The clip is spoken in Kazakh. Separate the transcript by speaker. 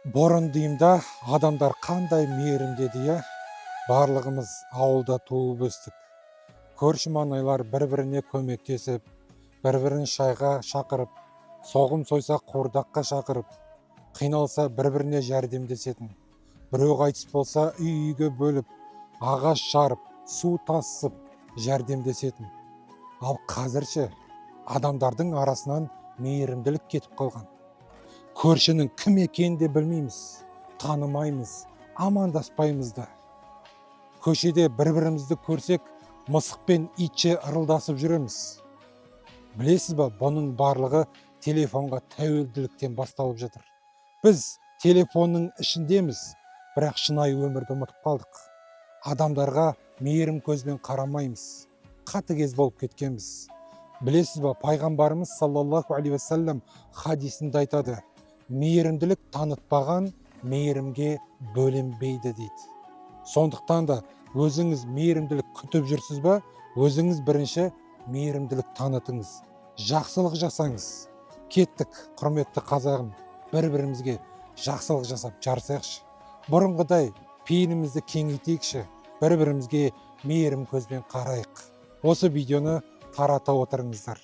Speaker 1: Бұрын деймда адамдар қандай мейірімді еді, иә? Барлығымыз ауылда туып өстік. Көрші маңайлар бір-біріне көмектесіп, бір-бірін шайға шақырып, соғым сойса қуырдаққа шақырып, қиналса бір-біріне жәрдемдесетін. Біреу қайтыс болса үй-үйге бөліп, ағаш жарып, су тасып, жәрдемдесетін. Ал қазірше адамдардың арасынан мейірімділік кетіп қалған. Көршінің кім екенін де білмейміз, танымаймыз, амандаспаймыз да. Көшеде бір-бірімізді көрсек, мысықпен итше ырылдасып жүреміз. Білесіз ба, бұның барлығы телефонға тәуелділіктен басталып жатыр. Біз телефонның ішіндеміз, бірақ шынайы өмірді ұмытып қалдық. Адамдарға мейірім көзбен қарамаймыз, қатыгез болып кеткенбіз. Білесіз ба, пайғамбарымыз саллаллаху алейхи уассалам хадисінде айтады: мейірімділік танытпаған мейірімге бөленбейді дейді. Сондықтан да өзіңіз мейірімділік күтіп жүрсіз ба, өзіңіз бірінші мейірімділік танытыңыз, жақсылық жасаңыз. Кеттік, құрметті қазағым, бір-бірімізге жақсылық жасап жарысайықшы. Бұрынғыдай пейілімізді кеңейтейікші, бір-бірімізге мейірім көзбен қарайық. Осы видеоны тарата отырыңыздар.